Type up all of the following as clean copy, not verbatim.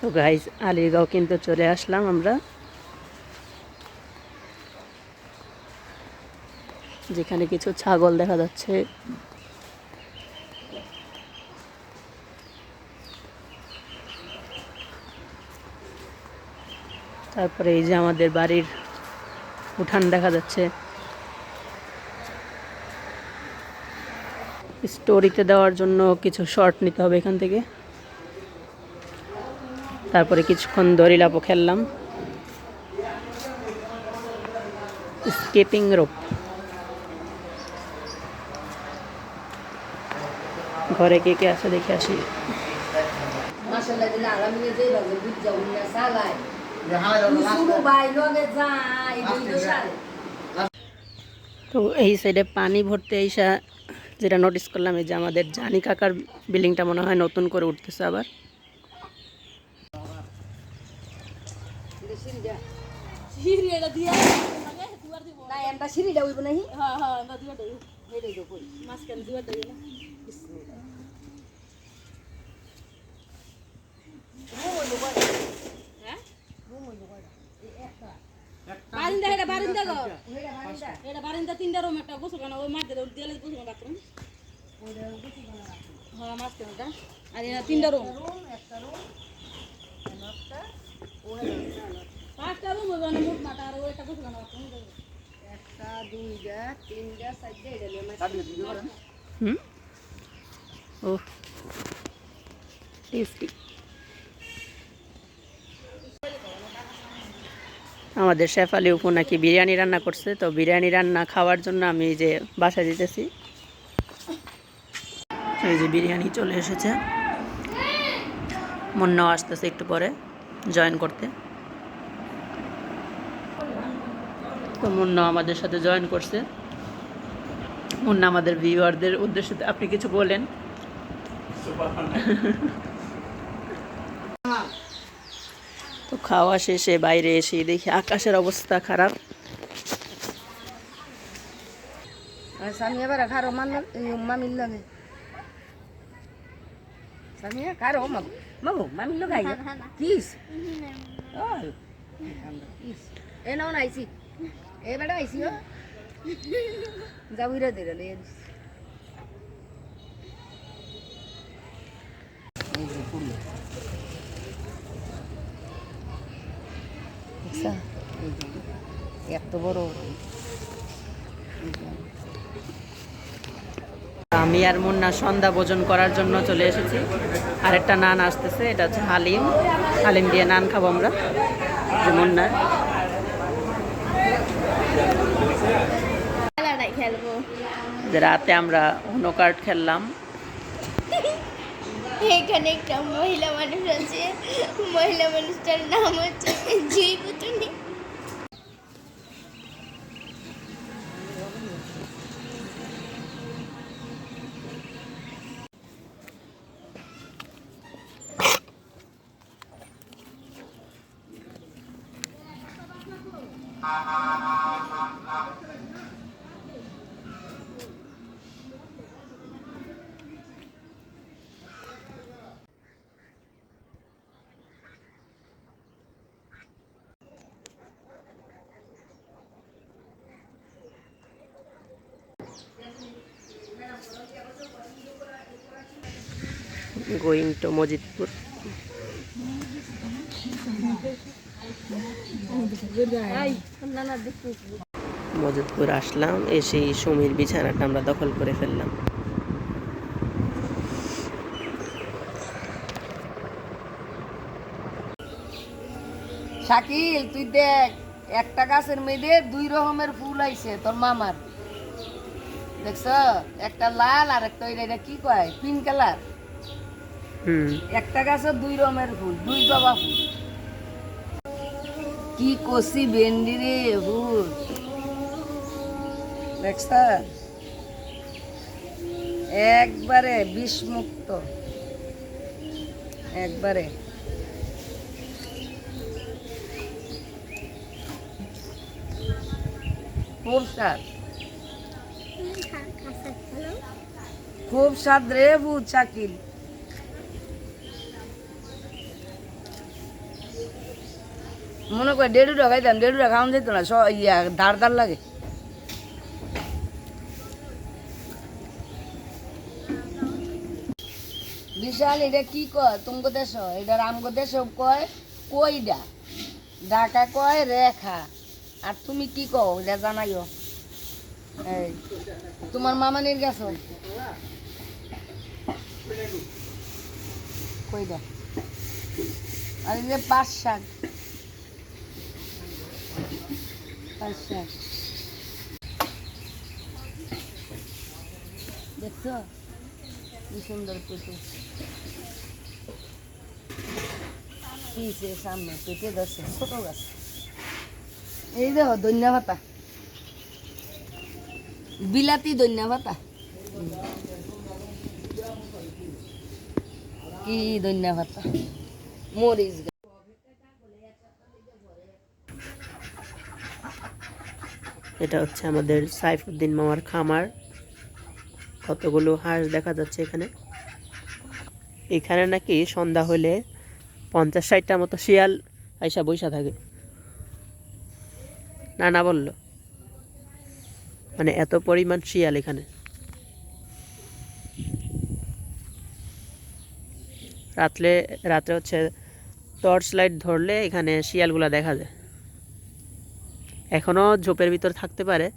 তো গাইস আলীরগাঁও কিন্তু চলে আসলাম আমরা, যেখানে কিছু ছাগল দেখা যাচ্ছে। তারপরে এই যে আমাদের বাড়ির উঠান দেখা যাচ্ছে। স্টোরিতে দেওয়ার জন্য কিছু শর্ট নিতে হবে এখান থেকে। তারপরে কিছুক্ষণ দড়িলাপও খেললাম, স্কেপিং রোপ। ঘরে কে কে আছে দেখে আসি। তো এই সাইডে পানি ভরতে এইসা যেটা নোটিস করলাম, এই যে আমাদের জানি কাকার বিল্ডিংটা মনে হয় নতুন করে উঠতেছে আবার। বারিন্দা এটা বারিন্দা গো এটা বারিন্দা তিনটা রুম একটা গোসলখানা ওই মাঝে দেয়ালে গোসলখানা বাথরুম হ্যাঁ মাঝখানটা আর এটা তিনটা রুম একটা রুম একটা পাঁচটা রুম হবে না মোট মাটা আর ওইটা গোসলখানা বাথরুম একটা দুইটা তিনটা চারটা এটা নিয়ে মাঝখানে ও টেস্টি। আমাদের শেফালি উপু নাকি বিরিয়ানি রান্না করছে, তো বিরিয়ানি রান্না খাওয়ার জন্য আমি এই যে বাসায় দিতেছি। এই যে বিরিয়ানি চলে এসেছে, মুন্নাও আসতেছে একটু পরে জয়েন করতে। তো মুন্না আমাদের সাথে জয়েন করছে। মুন্না আমাদের ভিউয়ারদের উদ্দেশ্যে আপনি কিছু বলেন। তো খাওয়া শেষে বাইরে এসে দেখি আকাশের অবস্থা খারাপ। সামিয়া বারা খারো মামির লাগে সামিয়া খারো মাগো মামির লাগে কিস কিস এ নাও নাইছি এ বেটা আইছি ও যাউইরা দেরে লে এত বড়। আমি আর মুন্না সন্ধ্যা ভোজন করার জন্য চলে এসেছি। আরেকটা নান আসতেছে, এটা হচ্ছে হালিম। হালিম দিয়ে নান খাবো আমরা। মুন্না যে রাতে আমরা উনো কার্ড খেললাম। এখানে একটা মহিলা মানুষ আছে, মহিলা মানুষটার নাম হচ্ছে জুই পুতুনি। Going to Majidpur. মজিদপুর আসলাম, এসে সুমির বিছানাটা আমরা দখল করে ফেললাম। শাকিল তুই দেখ একটা গাছের মধ্যে দুই রকমের ফুল আইছে তোর মামার, দেখছ? একটা লাল আর একটা এটা কি কয় পিঙ্ক কালার। একটা গাছে দুই রকমের ফুল, দুই জবা ফুল। কি কষি ভেন্ডি রে ফুল, দেখছ? একবারে বিষমুক্ত, একবারে। খুব স্বাদ, খুব স্বাদ রে ভূত শাকিল। মনে করে 1.5 টাকা খাইতাম, 1.5 টাকা খাওয়ান যেত না, দাঁড় দাঁড় লাগে। বিশাল, এটা কি কয় তোমাকে দেশ? এটা আমগো দেশ কয় কইডা, ঢাকা কয় রেখা। আর তুমি কি কও এটা জানাইও। এই তোমার মামানির গেছো কইডা। আর এই যে পাঁচ শাক, দেখছো কি সুন্দর পুতুল পিছে সামনে পেটে ধরছে ছোট গাছ। এই দেখো ধনিয়া পাতা, বিলাতি ধনিয়া পাতা, কি ধনিয়া পাতা, মরিচ। এটা হচ্ছে আমাদের সাইফুদ্দিন মামার খামার। কতগুলো হাঁস দেখা যাচ্ছে এখানে। এখানে নাকি সন্ধ্যা হলে 50-60টার মতো শিয়াল আইসা বইসা থাকে। না বললো, মানে এত পরিমাণ শিয়াল এখানে। রাত্রে হচ্ছে টর্চ লাইট ধরলে এখানে শিয়ালগুলা দেখা যায়। এখনও ঝোপের ভিতর থাকতে পারে,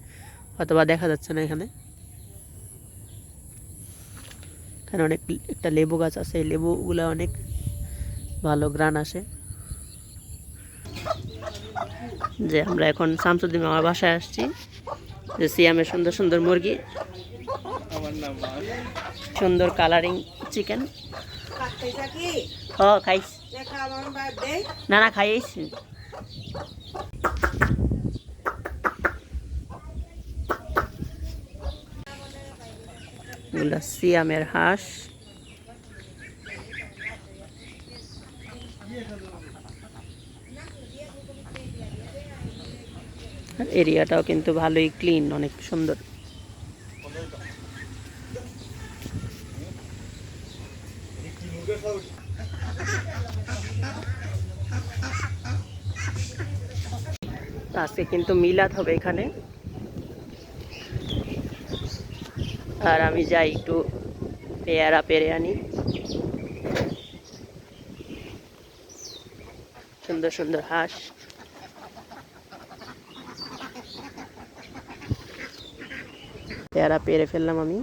অথবা দেখা যাচ্ছে না এখানে। এখানে একটা লেবু গাছ আছে, এই লেবুগুলা অনেক ভালো গ্রান আসে। যে আমরা এখন শামসুদ্দিন মামার বাসায় আসছি, যে সিয়ামের সুন্দর সুন্দর মুরগি, সুন্দর কালারিং চিকেন। খাইস না খাইস। এগুলা সিয়ামের হাঁস। এরিয়াটাও কিন্তু ভালোই ক্লিন, অনেক সুন্দর। আজকে কিন্তু মিলাদ হবে এখানে, আর আমি যাই একটু পেয়ারা পেরে আনি। সুন্দর সুন্দর হাঁস। পেয়ারা পেরে ফেললাম আমি।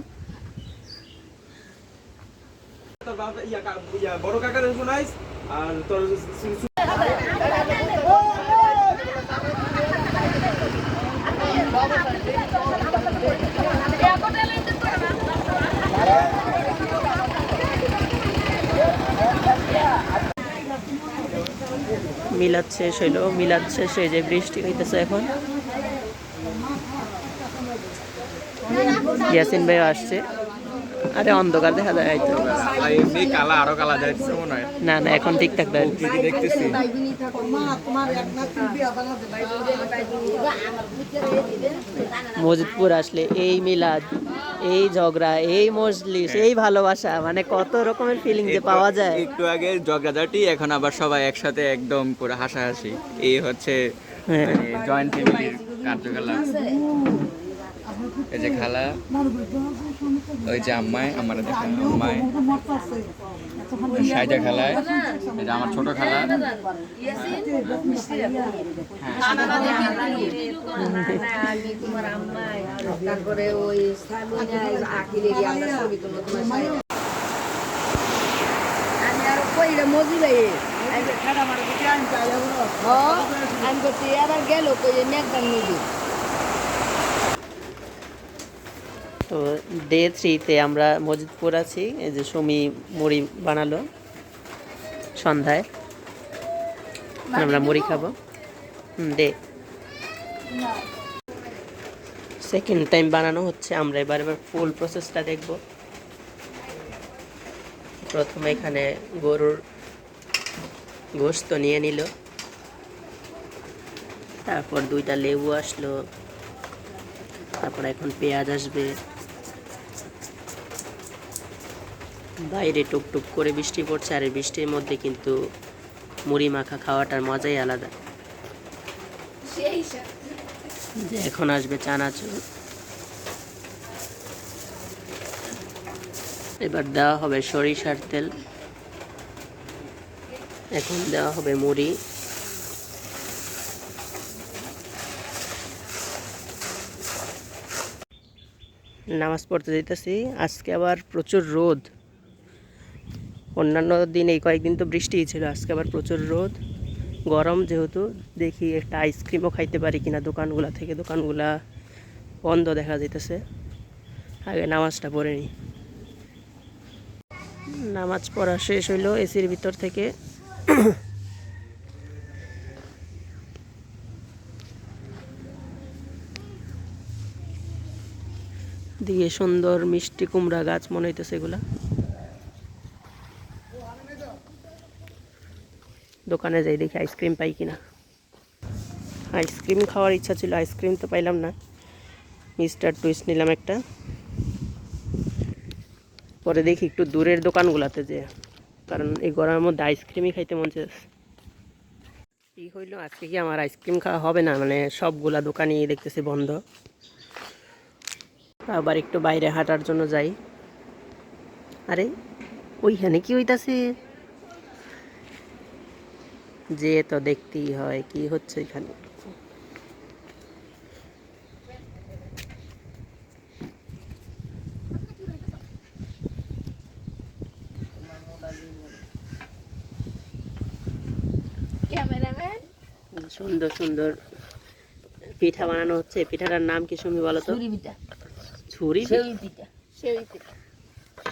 বড় কাকার শোনাইস আর তোর মিলাদ শেষ হইলো, মিলাদ শেষ হয়ে যে বৃষ্টি হইতেছে এখন। ইয়াসিন ভাই আসছে। আরে অন্ধকার দেখা যায় হয়তো। এমনি কালা আরো কালা যাইতেছে মনে হয়। না এখন ঠিকঠাক দেয়। ঠিকই দেখতেছি। মসজিদপুর আসলে এই মিলাদ, এই ঝগড়া, এই মজলিস, এই ভালোবাসা, মানে কত রকমের ফিলিং যে পাওয়া যায়। একটু আগে ঝগড়াঝাটি, এখন আবার সবাই একসাথে একদম পুরো হাসাহাসি। এই হচ্ছে জয়েন্ট ফ্যামিলির কার্যকলাপ। এই যে খালা, ওই যে আম্মাই, আমার দেখেন আম্মাই, সাইজা খালায়, এই যে আমার ছোট খালা। তারপরে ওই আমি আরো কইলে মজি ভাই আমি করছি আবার গেল কই মেঘদান নদী। তো ডে 3-তে আমরা মসজিদপুর আছি। এই যে সুমি মুড়ি বানালো সন্ধ্যায়, আমরা মুড়ি খাবো। সেকেন্ড টাইম বানানো হচ্ছে। আমরা এবার ফুল প্রসেসটা দেখব। প্রথমে এখানে গরুর গোশত নিয়ে নিল, তারপর 2টা লেবু আসলো, তারপর এখন পেঁয়াজ আসবে। বাইরে টুকটুক করে বৃষ্টি পড়ছে, আর এই বৃষ্টির মধ্যে কিন্তু মুড়ি মাখা খাওয়াটার মজাই আলাদা। যে এখন আসবে চানাচুর, এবার দেওয়া হবে সরিষার তেল, এখন দেওয়া হবে মুড়ি, নামাজ পড়তে যেতেছি। আজকে আবার প্রচুর রোদ, অন্যান্য দিন এই কয়েকদিন তো বৃষ্টি ছিল, আজকে আবার প্রচুর রোদ, গরম যেহেতু। দেখি একটা আইসক্রিমও খাইতে পারি কিনা দোকানগুলা থেকে, দোকানগুলা বন্ধ দেখা যাইতেছে। আগে নামাজটা পড়ে নিই। নামাজ পড়া শেষ হইলো এসির ভিতর থেকে। দিয়ে সুন্দর মিষ্টি কুমড়া গাছ মনে হইতেছে এগুলা। দোকানে যাই দেখি আইসক্রিম পাই কিনা। আইসক্রিম খাওয়ার ইচ্ছা ছিল, আইসক্রিম তো পাইলাম না। মিস্টার টুইস্ট নিলাম একটা। পরে দেখি একটু দূরের দোকানগুলাতে যে, কারণ এই গরমের মধ্যে আইসক্রিমই খাইতে মন চাইছে। কি হইলো আজকে, কি আমার আইসক্রিম খাওয়া হবে না? মানে সবগুলা দোকানই দেখতেছি বন্ধ। আবার একটু বাইরে হাঁটার জন্য যাই। আরে ওইখানে কি হইতাছে? যে তো দেখতেই হয় কি হচ্ছে এখানে। ক্যামেরাম্যান সুন্দর সুন্দর পিঠা বানানো হচ্ছে। পিঠাটার নাম কি শুনি বলো তো? ছুরি পিঠা, ছুরি সেউই পিঠা, সেউই পিঠা,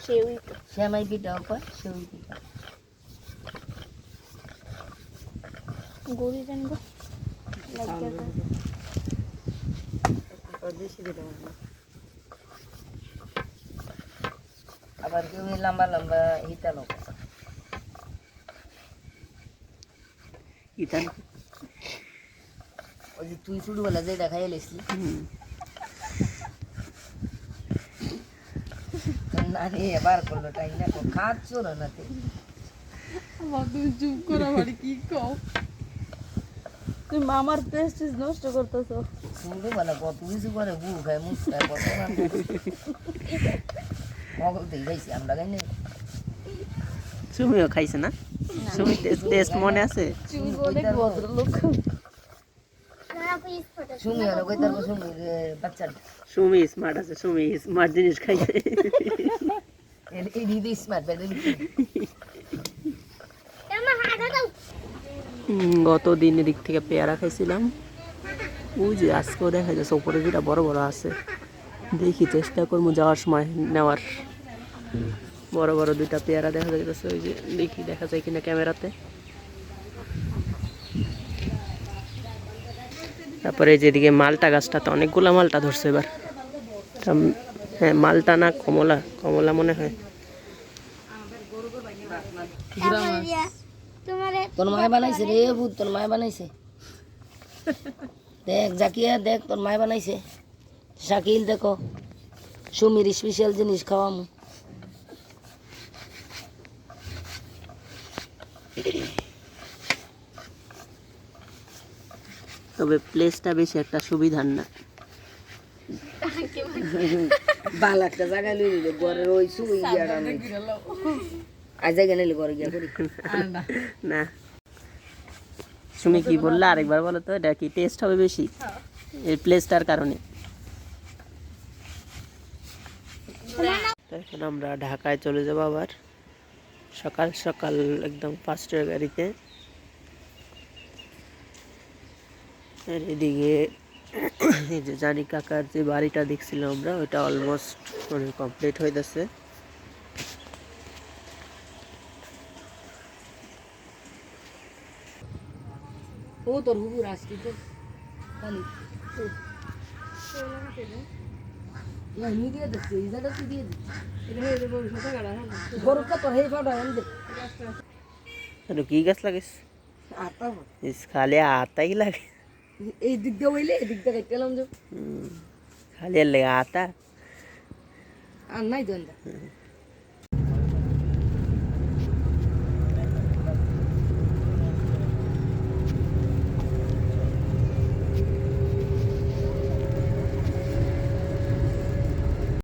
সেউই পিঠা। শ্যামাই পিঠাও কয় সেউই পিঠা। গড়ি জানবো লাগিয়ে দাও। আবার কেউ এই লম্বা লম্বা হিতালো পিঠা। ওই যে তুই ছোটবেলা যে দেখাই এলেছি নানি এবার করলো টাইম না খাচ্ছ না নাতে তুমি চুপ করো আমার কি কও, তুমি আমার পেস্ট নষ্ট করতেছো। ছোটবেলা কত কিছু করে বু খায় মুখ খায় কত মগল তো খাইছি আমরা খাই নাই। সুমিও খাইছে না? সুমি টেস্ট মনে আছে? তুমি অনেক ভদ্রলোক। সুমি হলো কই তার সুমি বাচ্চাটা সুমি স্মার্ট আছে, সুমি স্মার্ট জিনিস খাইছে। এই দিদি স্মার্ট বেডে গত দিন এদিক থেকে পেয়ারা খাইছিলাম। ওই যে আজকেও দেখা যাচ্ছে উপরে যেটা বড় বড় আছে। দেখি চেষ্টা করবো যাওয়ার সময় নেওয়ার। বড় বড় দুইটা পেয়ারা দেখা যাচ্ছে, ওই যে দেখি দেখা যায় কিনা ক্যামেরাতে। তারপরে যেদিকে মালটা গাছটা, তো অনেকগুলা মালটা ধরছে এবার। হ্যাঁ মালটা না কমলা, কমলা মনে হয়। তোর মায় বানাইছে রে ভূত, তোর মায় বানাইছে দেখ জাকিয়া, দেখ তোর মায় বানাইছে। শাকিল দেখো সুমির স্পেশাল জিনিস খাওয়ামু। তবে প্লেসটা বেশি একটা সুবিধার না। ভালো একটা জায়গায় লই নিলে ঘরের ওই সুই গিয়াটা নেই। আজ জায়গা নিলে ঘরে গিয়া করি না। তুমি কি বললা আরেকবার বলো তো? এটা কি টেস্ট হবে বেশি এই প্লেসটার কারণে? এখন আমরা ঢাকায় চলে যাবো আবার সকাল সকাল একদম 5টার গাড়িতে। আর এদিকে এই যে জানি কাকার যে বাড়িটা দেখছিলাম আমরা, ওইটা অলমোস্ট মানে কমপ্লিট হয়ে যাচ্ছে। ও তোর হুবুর আসছি তো খালি দিয়ে দিচ্ছে এই জায়গা দিয়ে দিচ্ছে গরুটা তোর হেই ফাটা এনে আর কি গাছ লাগাইছ? আতা খালি আতাই লাগে। এই দিক দিয়ে হইলে এই দিক দিয়ে কেটে এলাম যে খালি আর লেগে আতা আর নাই দন্দা